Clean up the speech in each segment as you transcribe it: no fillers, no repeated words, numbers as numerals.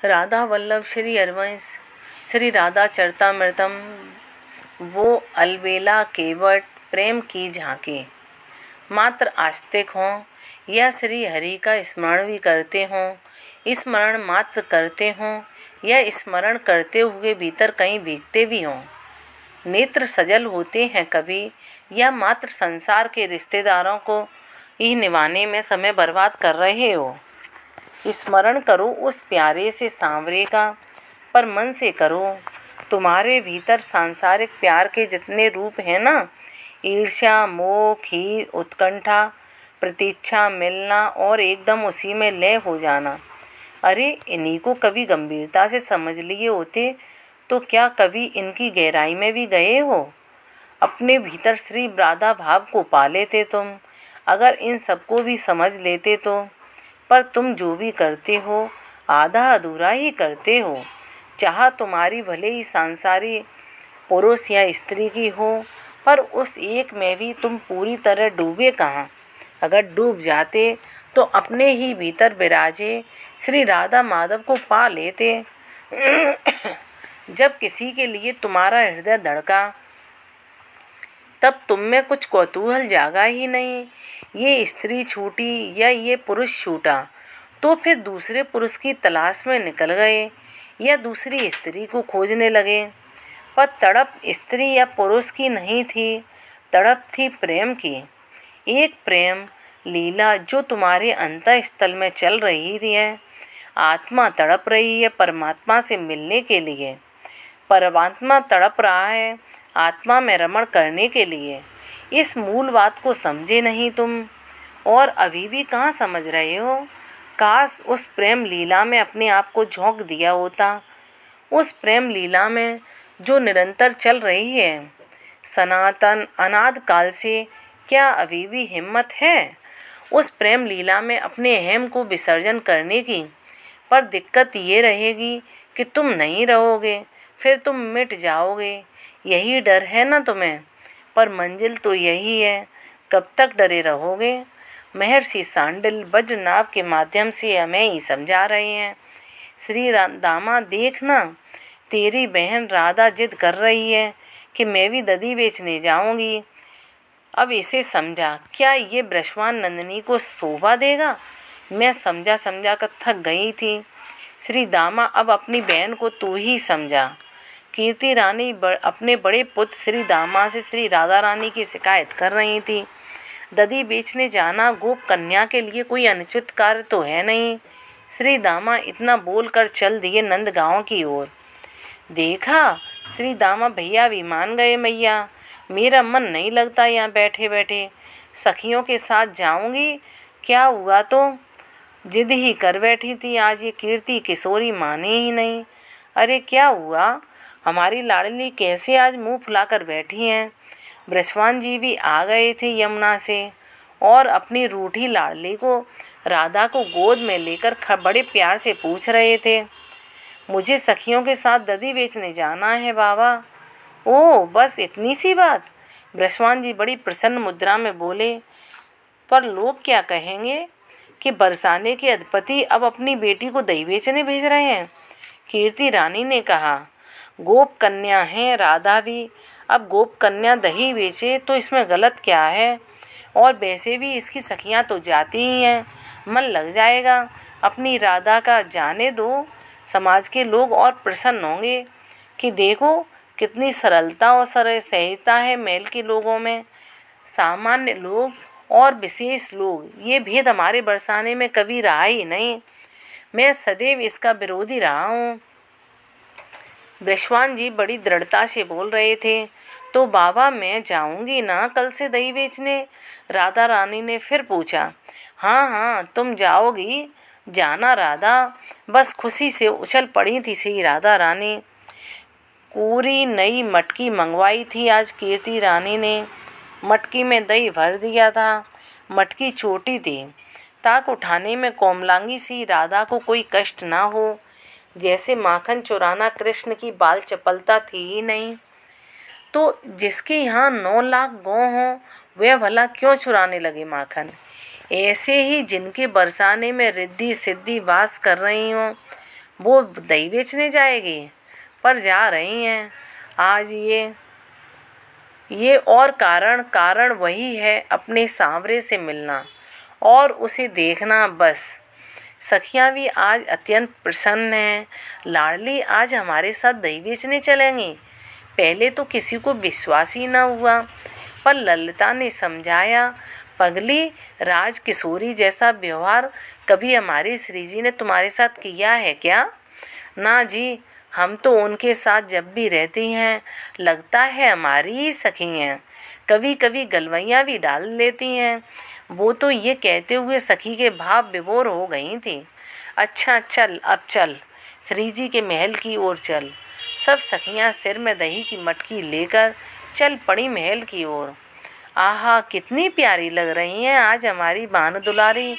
राधा वल्लभ श्री हरवंश श्री राधा चरितामृतम। वो अलबेला केवट प्रेम की झांकी, मात्र आस्तिक हों या श्री हरि का स्मरण भी करते हों, स्मरण मात्र करते हों या स्मरण करते हुए भीतर कहीं भीगते भी हों, नेत्र सजल होते हैं कभी या मात्र संसार के रिश्तेदारों को ही निभाने में समय बर्बाद कर रहे हो। स्मरण करो उस प्यारे से सांवरे का, पर मन से करो। तुम्हारे भीतर सांसारिक प्यार के जितने रूप हैं ना, ईर्ष्या, मोह, खीर, उत्कंठा, प्रतीक्षा, मिलना और एकदम उसी में लय हो जाना, अरे इन्हीं को कभी गंभीरता से समझ लिए होते तो क्या कभी इनकी गहराई में भी गए हो? अपने भीतर श्री राधा भाव को पा लेते तुम, अगर इन सबको भी समझ लेते तो। पर तुम जो भी करते हो आधा अधूरा ही करते हो। चाह तुम्हारी भले ही सांसारिक पुरुष या स्त्री की हो, पर उस एक में भी तुम पूरी तरह डूबे कहाँ। अगर डूब जाते तो अपने ही भीतर विराजे श्री राधा माधव को पा लेते। जब किसी के लिए तुम्हारा हृदय धड़का तब तुम में कुछ कौतूहल जागा ही नहीं। ये स्त्री छूटी या ये पुरुष छूटा तो फिर दूसरे पुरुष की तलाश में निकल गए या दूसरी स्त्री को खोजने लगे। पर तड़प स्त्री या पुरुष की नहीं थी, तड़प थी प्रेम की। एक प्रेम लीला जो तुम्हारे अंतःस्थल में चल रही थी है। आत्मा तड़प रही है परमात्मा से मिलने के लिए, परमात्मा तड़प रहा है आत्मा में रमण करने के लिए। इस मूल बात को समझे नहीं तुम, और अभी भी कहाँ समझ रहे हो। काश उस प्रेम लीला में अपने आप को झोंक दिया होता, उस प्रेम लीला में जो निरंतर चल रही है सनातन अनाद काल से। क्या अभी भी हिम्मत है उस प्रेम लीला में अपने अहम को विसर्जन करने की? पर दिक्कत ये रहेगी कि तुम नहीं रहोगे, फिर तुम मिट जाओगे। यही डर है ना तुम्हें, पर मंजिल तो यही है। कब तक डरे रहोगे? महर्षि सांडिल वज्रनाभ के माध्यम से हमें ही समझा रहे हैं। श्री दामा देखना, तेरी बहन राधा जिद कर रही है कि मैं भी दधी बेचने जाऊंगी। अब इसे समझा, क्या ये ब्रजवान नंदिनी को शोभा देगा? मैं समझा समझा कर थक गई थी। श्री दामा अब अपनी बहन को तू ही समझा। कीर्ति रानी अपने बड़े पुत्र श्री दामा से श्री राधा रानी की शिकायत कर रही थी। दधी बेचने जाना गोप कन्या के लिए कोई अनुचित कार्य तो है नहीं। श्री दामा इतना बोलकर चल दिए नंदगांव की ओर। देखा, श्री दामा भैया भी मान गए। मैया, मेरा मन नहीं लगता यहाँ बैठे बैठे, सखियों के साथ जाऊंगी। क्या हुआ तो जिद ही कर बैठी थी आज ये कीर्ति किशोरी माने ही नहीं। अरे क्या हुआ? हमारी लाडली कैसे आज मुंह फुलाकर बैठी हैं। ब्रजवान जी भी आ गए थे यमुना से और अपनी रूठी लाडली को राधा को गोद में लेकर बड़े प्यार से पूछ रहे थे, मुझे सखियों के साथ दधी बेचने जाना है बाबा। ओह, बस इतनी सी बात? ब्रजवान जी बड़ी प्रसन्न मुद्रा में बोले। पर लोग क्या कहेंगे कि बरसाने के अधिपति अब अपनी बेटी को दही बेचने भेज रहे हैं। कीर्ति रानी ने कहा, गोप कन्या है राधा भी, अब गोप कन्या दही बेचे तो इसमें गलत क्या है? और वैसे भी इसकी सखियां तो जाती ही हैं, मन लग जाएगा अपनी राधा का। जाने दो, समाज के लोग और प्रसन्न होंगे कि देखो कितनी सरलता और सहजता है मेल के लोगों में। सामान्य लोग और विशेष लोग, ये भेद हमारे बरसाने में कभी रहा ही नहीं। मैं सदैव इसका विरोधी रहा हूँ। ब्रजवान जी बड़ी दृढ़ता से बोल रहे थे। तो बाबा मैं जाऊंगी ना कल से दही बेचने? राधा रानी ने फिर पूछा। हाँ हाँ, तुम जाओगी, जाना राधा। बस खुशी से उछल पड़ी थी श्री राधा रानी। पूरी नई मटकी मंगवाई थी आज कीर्ति रानी ने। मटकी में दही भर दिया था। मटकी छोटी थी, ताक उठाने में कोमलांगी सी राधा को कोई कष्ट ना हो। जैसे माखन चुराना कृष्ण की बाल चपलता थी ही नहीं। तो जिसके यहाँ 9 लाख गौ हों वह भला क्यों चुराने लगे माखन? ऐसे ही जिनके बरसाने में रिद्धि सिद्धि वास कर रही हों वो दही बेचने जाएगी, पर जा रही हैं आज ये और कारण वही है, अपने सांवरे से मिलना और उसे देखना बस। सखियाँ भी आज अत्यंत प्रसन्न हैं। लाडली आज हमारे साथ दही बेचने चलेंगी। पहले तो किसी को विश्वास ही न हुआ, पर ललिता ने समझाया, पगली, राजकिशोरी जैसा व्यवहार कभी हमारी श्री जी ने तुम्हारे साथ किया है क्या? ना जी, हम तो उनके साथ जब भी रहती हैं लगता है हमारी ही सखी हैं। कभी कभी गलवैयाँ भी डाल लेती हैं। वो तो ये कहते हुए सखी के भाव विभोर हो गई थी। अच्छा चल, अब चल, श्री जी के महल की ओर चल। सब सखियाँ सिर में दही की मटकी लेकर चल पड़ी महल की ओर। आहा, कितनी प्यारी लग रही हैं आज हमारी बान दुलारी।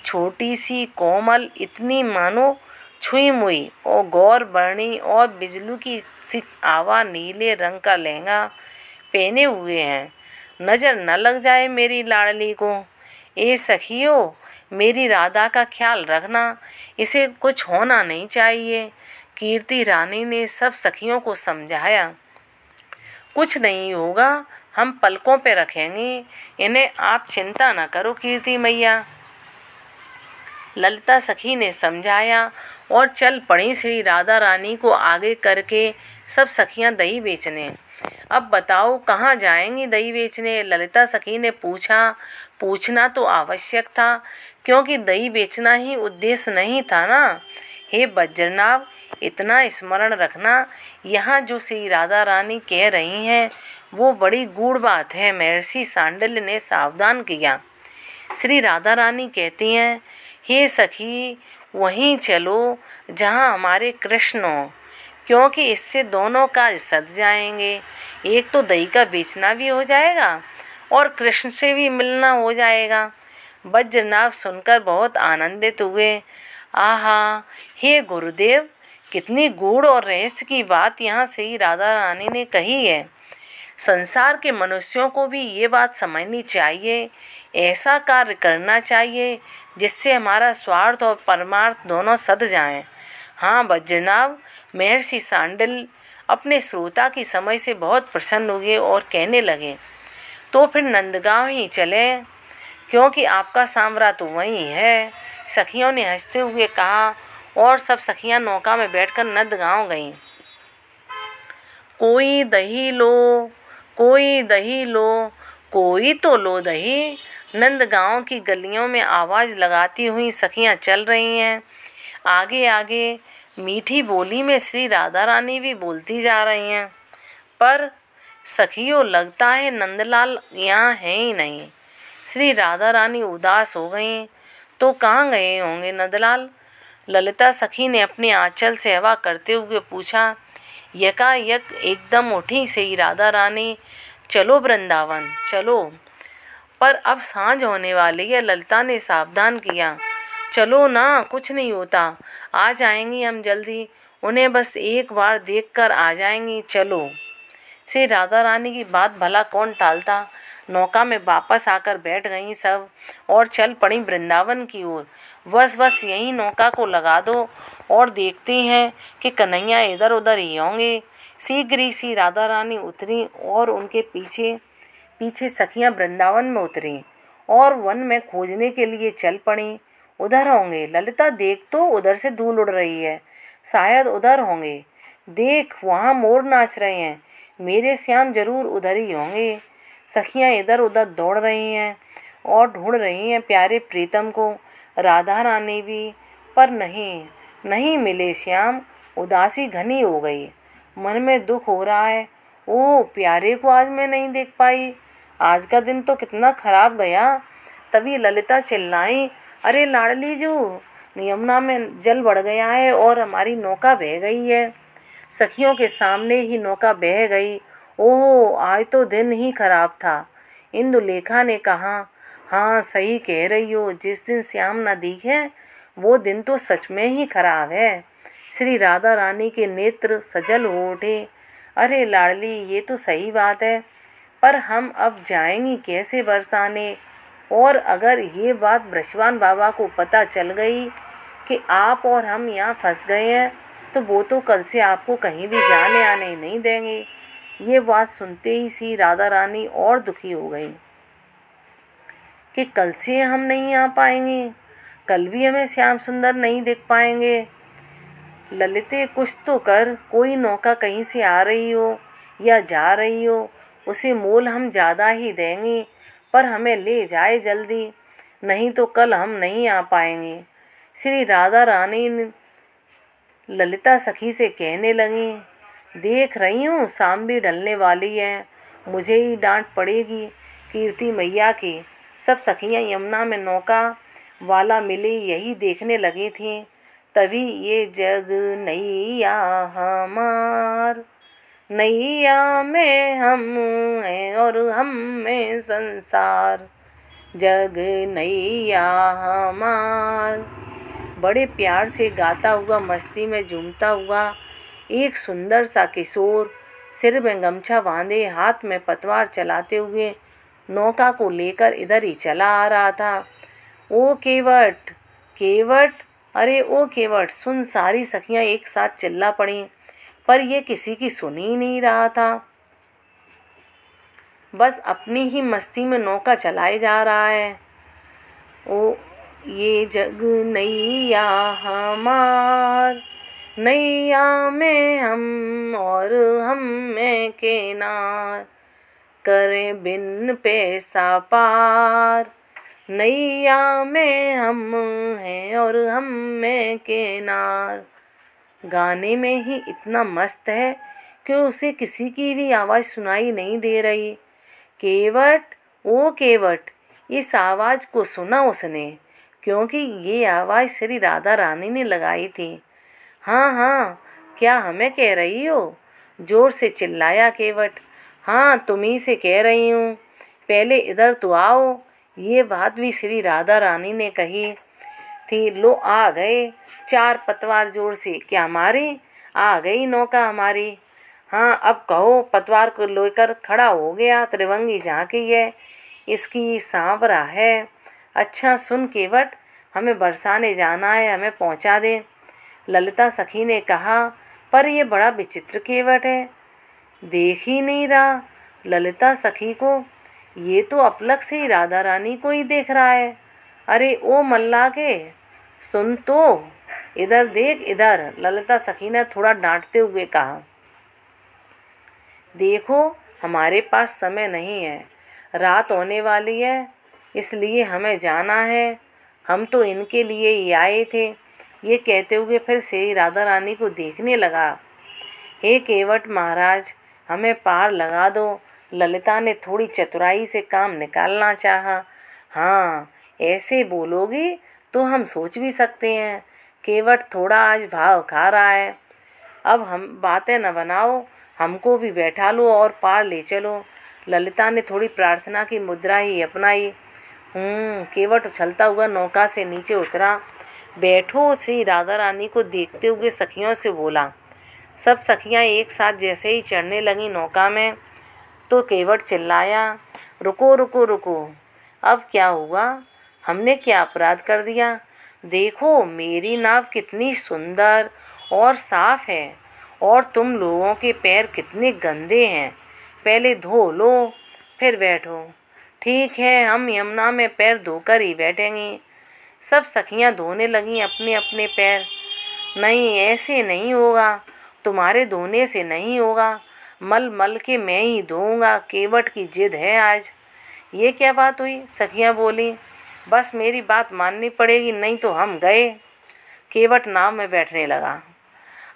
छोटी सी कोमल, इतनी मानो छुई मुई और गौर बरनी और बिजलू की सी आवा नीले रंग का लहंगा पहने हुए हैं। नज़र न लग जाए मेरी लाडली को। ए सखियों, मेरी राधा का ख्याल रखना, इसे कुछ होना नहीं चाहिए। कीर्ति रानी ने सब सखियों को समझाया। कुछ नहीं होगा, हम पलकों पे रखेंगे इन्हें, आप चिंता न करो कीर्ति मैया। ललिता सखी ने समझाया और चल पड़ी श्री राधा रानी को आगे करके सब सखियां दही बेचने। अब बताओ कहाँ जाएंगी दही बेचने? ललिता सखी ने पूछा। पूछना तो आवश्यक था, क्योंकि दही बेचना ही उद्देश्य नहीं था ना। हे बज्रनाभ, इतना स्मरण रखना, यहाँ जो श्री राधा रानी कह रही हैं वो बड़ी गूढ़ बात है। महर्षि सांडिल्य ने सावधान किया। श्री राधा रानी कहती हैं, हे सखी, वहीं चलो जहाँ हमारे कृष्ण हो, क्योंकि इससे दोनों काज सध जाएंगे। एक तो दही का बेचना भी हो जाएगा और कृष्ण से भी मिलना हो जाएगा। वज्रनाभ सुनकर बहुत आनंदित हुए। आहा, हे गुरुदेव, कितनी गूढ़ और रहस्य की बात यहाँ श्री राधा रानी ने कही है। संसार के मनुष्यों को भी ये बात समझनी चाहिए। ऐसा कार्य करना चाहिए जिससे हमारा स्वार्थ और परमार्थ दोनों सध जाएं। हाँ वज्रनाभ, महर्षि सांडिल्य अपने श्रोता की समझ से बहुत प्रसन्न हुए और कहने लगे, तो फिर नंदगांव ही चले, क्योंकि आपका सामरा तो वहीं है। सखियों ने हंसते हुए कहा और सब सखियां नौका में बैठकर नंदगांव गईं। कोई दही लो, कोई दही लो, कोई तो लो दही। नंदगांव की गलियों में आवाज़ लगाती हुई सखियां चल रही हैं। आगे आगे मीठी बोली में श्री राधा रानी भी बोलती जा रही हैं। पर सखियों, लगता है नंदलाल यहाँ है ही नहीं। श्री राधा रानी उदास हो गईं। तो कहाँ गए होंगे नंदलाल? ललिता सखी ने अपने आंचल से हवा करते हुए पूछा। यकायक एकदम उठी श्री राधा रानी, चलो वृंदावन चलो। पर अब सांझ होने वाली है। ललिता ने सावधान किया। चलो ना, कुछ नहीं होता, आ जाएंगी हम जल्दी, उन्हें बस एक बार देखकर आ जाएंगी, चलो। श्री राधा रानी की बात भला कौन टालता। नौका में वापस आकर बैठ गईं सब और चल पड़ी वृंदावन की ओर। बस यहीं नौका को लगा दो और देखती हैं कि कन्हैया इधर उधर ही होंगे। शीघ्र ही श्री राधा रानी उतरी और उनके पीछे पीछे सखियां वृंदावन में उतरी और वन में खोजने के लिए चल पड़ी। उधर होंगे, ललिता देख तो उधर से धूल उड़ रही है, शायद उधर होंगे। देख, वहाँ मोर नाच रहे हैं, मेरे श्याम जरूर उधर ही होंगे। सखियाँ इधर उधर दौड़ रही हैं और ढूंढ रही हैं प्यारे प्रीतम को। राधा रानी भी, पर नहीं मिले श्याम। उदासी घनी हो गई, मन में दुख हो रहा है। ओह, प्यारे को आज मैं नहीं देख पाई, आज का दिन तो कितना खराब गया। तभी ललिता चिल्लाई, अरे लाडली जो, यमुना में जल बढ़ गया है और हमारी नौका बह गई है। सखियों के सामने ही नौका बह गई। ओह, आज तो दिन ही खराब था। इंदुलेखा ने कहा, हाँ सही कह रही हो, जिस दिन श्याम न दिखे वो दिन तो सच में ही खराब है। श्री राधा रानी के नेत्र सजल हो उठे। अरे लाडली, ये तो सही बात है, पर हम अब जाएंगी कैसे बरसाने? और अगर ये बात ब्रजवान बाबा को पता चल गई कि आप और हम यहाँ फंस गए हैं, तो वो तो कल से आपको कहीं भी जाने आने नहीं देंगे। ये बात सुनते ही श्री राधा रानी और दुखी हो गई कि कल से हम नहीं आ पाएंगे, कल भी हमें श्याम सुंदर नहीं देख पाएंगे। ललिते कुछ तो कर, कोई नौका कहीं से आ रही हो या जा रही हो, उसे मोल हम ज़्यादा ही देंगे, पर हमें ले जाए जल्दी, नहीं तो कल हम नहीं आ पाएंगे। श्री राधा रानी ललिता सखी से कहने लगी, देख रही हूँ शाम भी ढलने वाली है, मुझे ही डांट पड़ेगी कीर्ति मैया की। सब सखियाँ यमुना में नौका वाला मिली यही देखने लगी थीं। तभी ये जग नैया हमार, नैया में हम हैं और हम में संसार, जग नैया हमार। बड़े प्यार से गाता हुआ, मस्ती में झूमता हुआ एक सुंदर सा किशोर सिर में गमछा बांधे, हाथ में पतवार चलाते हुए नौका को लेकर इधर ही चला आ रहा था। ओ केवट, केवट, अरे ओ केवट सुन। सारी सखियां एक साथ चिल्ला पड़ी, पर ये किसी की सुन ही नहीं रहा था। बस अपनी ही मस्ती में नौका चलाए जा रहा है। ओ ये जग नैया हमार, नैया में हम और हम में किनार, करें बिन पैसा पार, नैया में हम हैं और हम में किनार। गाने में ही इतना मस्त है कि उसे किसी की भी आवाज़ सुनाई नहीं दे रही। केवट, ओ केवट, इस आवाज़ को सुना उसने, क्योंकि ये आवाज़ श्री राधा रानी ने लगाई थी। हाँ हाँ, क्या हमें कह रही हो? जोर से चिल्लाया केवट। हाँ, तुम्ही से कह रही हूँ, पहले इधर तो आओ। ये बात भी श्री राधा रानी ने कही थी। लो आ गए, चार पतवार जोर से। क्या हमारी आ गई नौका हमारी? हाँ, अब कहो। पतवार को लेकर खड़ा हो गया। त्रिभंगी झांकी है, इसकी सांवरा है। अच्छा सुन केवट, हमें बरसाने जाना है, हमें पहुँचा दे। ललिता सखी ने कहा, पर यह बड़ा विचित्र केवट है, देख ही नहीं रहा ललिता सखी को। ये तो अपलक से ही राधा रानी को ही देख रहा है। अरे ओ मल्ला के, सुन तो, इधर देख इधर। ललिता सखी ने थोड़ा डांटते हुए कहा, देखो हमारे पास समय नहीं है, रात होने वाली है, इसलिए हमें जाना है। हम तो इनके लिए ही आए थे। ये कहते हुए फिर श्री राधा रानी को देखने लगा। हे केवट महाराज, हमें पार लगा दो। ललिता ने थोड़ी चतुराई से काम निकालना चाहा। हाँ, ऐसे बोलोगी तो हम सोच भी सकते हैं। केवट थोड़ा आज भाव खा रहा है। अब हम बातें न बनाओ, हमको भी बैठा लो और पार ले चलो। ललिता ने थोड़ी प्रार्थना की मुद्रा ही अपनाई। केवट उछलता हुआ नौका से नीचे उतरा। बैठो, श्री राधा रानी को देखते हुए सखियों से बोला। सब सखियां एक साथ जैसे ही चढ़ने लगी नौका में, तो केवट चिल्लाया, रुको रुको रुको, अब क्या हुआ? हमने क्या अपराध कर दिया? देखो मेरी नाव कितनी सुंदर और साफ है, और तुम लोगों के पैर कितने गंदे हैं। पहले धो लो फिर बैठो। ठीक है, हम यमुना में पैर धोकर ही बैठेंगी। सब सखियां धोने लगीं अपने अपने पैर। नहीं, ऐसे नहीं होगा, तुम्हारे धोने से नहीं होगा, मल मल के मैं ही धोऊंगा। केवट की जिद है आज। ये क्या बात हुई? सखियां बोली। बस मेरी बात माननी पड़ेगी, नहीं तो हम गए। केवट नाव में बैठने लगा।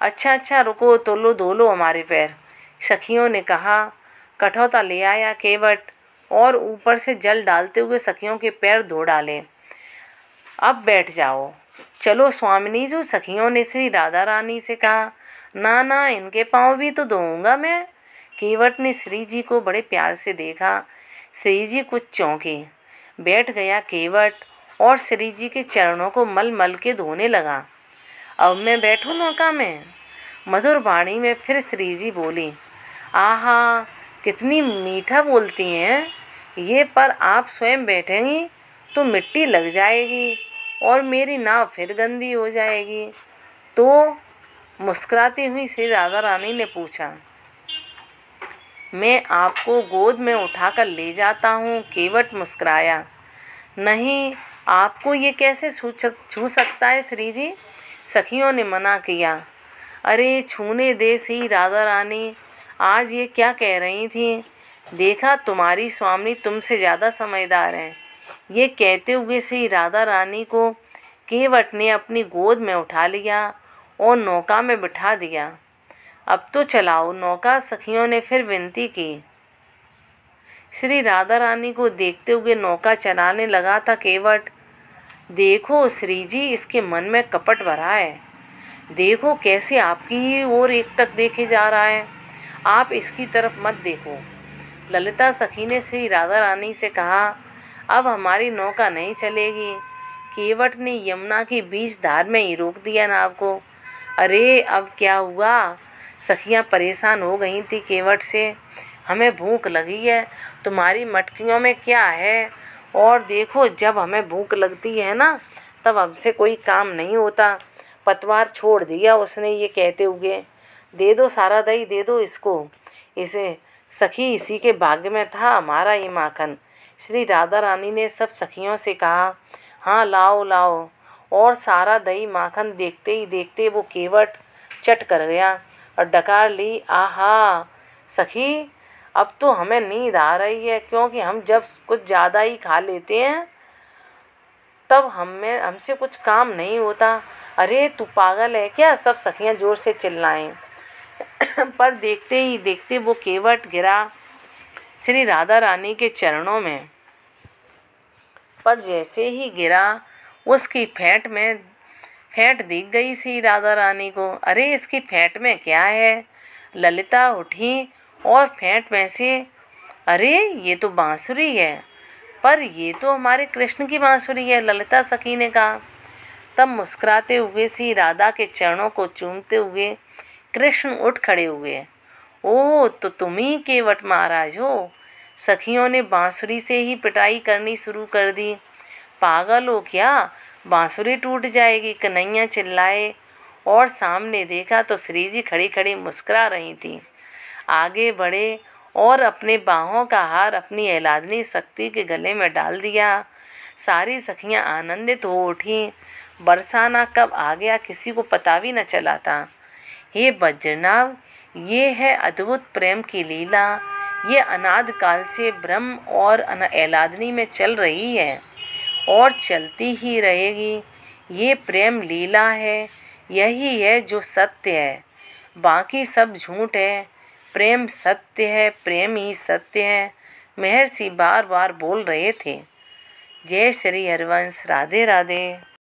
अच्छा अच्छा रुको, धो लो हमारे पैर, सखियों ने कहा। कठौता ले आया केवट और ऊपर से जल डालते हुए सखियों के पैर धो डाले। अब बैठ जाओ। चलो स्वामिनी जी, सखियों ने श्री राधा रानी से कहा। ना ना, इनके पाँव भी तो धोऊंगा मैं। केवट ने श्री जी को बड़े प्यार से देखा। श्री जी कुछ चौंके। बैठ गया केवट और श्री जी के चरणों को मल मल के धोने लगा। अब मैं बैठूं नौका में? मधुर वाणी में फिर श्री जी बोली। आहा, कितनी मीठा बोलती हैं ये, पर आप स्वयं बैठेंगी तो मिट्टी लग जाएगी। और मेरी नाव फिर गंदी हो जाएगी। तो मुस्कुराती हुई श्री राधा रानी ने पूछा, मैं आपको गोद में उठाकर ले जाता हूँ। केवट मुस्कुराया, नहीं, आपको ये कैसे छू सकता है श्री जी। सखियों ने मना किया। अरे छूने दे श्री राधा रानी, आज ये क्या कह रही थी। देखा, तुम्हारी स्वामी तुमसे ज़्यादा समझदार हैं। ये कहते हुए श्री राधा रानी को केवट ने अपनी गोद में उठा लिया और नौका में बिठा दिया। अब तो चलाओ नौका, सखियों ने फिर विनती की। श्री राधा रानी को देखते हुए नौका चलाने लगा था केवट। देखो श्री जी, इसके मन में कपट भरा है। देखो कैसे आपकी ही ओर एकटक देखे जा रहा है। आप इसकी तरफ मत देखो। ललिता सखी ने श्री राधा रानी से कहा, अब हमारी नौका नहीं चलेगी। केवट ने यमुना की बीच धार में ही रोक दिया नाव को। अरे अब क्या हुआ। सखियां परेशान हो गई थी केवट से। हमें भूख लगी है, तुम्हारी मटकियों में क्या है। और देखो, जब हमें भूख लगती है ना, तब हमसे कोई काम नहीं होता। पतवार छोड़ दिया उसने ये कहते हुए। दे दो सारा दही, दे दो इसको। इसे सखी, इसी के भाग्य में था हमारा ये माखन। श्री राधा रानी ने सब सखियों से कहा, हाँ लाओ लाओ। और सारा दही माखन देखते ही देखते वो केवट चट कर गया और डकार ली। आहा सखी, अब तो हमें नींद आ रही है, क्योंकि हम जब कुछ ज़्यादा ही खा लेते हैं तब हमसे कुछ काम नहीं होता। अरे तू पागल है क्या। सब सखियां जोर से चिल्लाएं। पर देखते ही देखते वो केवट गिरा श्री राधा रानी के चरणों में। पर जैसे ही गिरा, उसकी फेंट दिख गई श्री राधा रानी को। अरे इसकी फेंट में क्या है। ललिता उठी और फेंट में से, अरे ये तो बांसुरी है। पर ये तो हमारे कृष्ण की बांसुरी है, ललिता सखी ने कहा। तब मुस्कुराते हुए श्री राधा के चरणों को चूमते हुए कृष्ण उठ खड़े हुए। ओह, तो तुम ही केवट महाराज हो। सखियों ने बांसुरी से ही पिटाई करनी शुरू कर दी। पागल हो क्या, बांसुरी टूट जाएगी, कन्हैया चिल्लाए। और सामने देखा तो श्री जी खड़ी खड़ी मुस्कुरा रही थी। आगे बढ़े और अपने बाहों का हार अपनी एलादनी शक्ति के गले में डाल दिया। सारी सखियां आनंदित हो उठीं। बरसाना कब आ गया किसी को पता भी न चला था। हे वज्रनाभ, ये है अद्भुत प्रेम की लीला। ये अनाद काल से ब्रह्म और एलादनी में चल रही है और चलती ही रहेगी। ये प्रेम लीला है, यही है जो सत्य है, बाकी सब झूठ है। प्रेम सत्य है, प्रेम ही सत्य है, महर्षि बार बार बोल रहे थे। जय श्री हरिवंश। राधे राधे।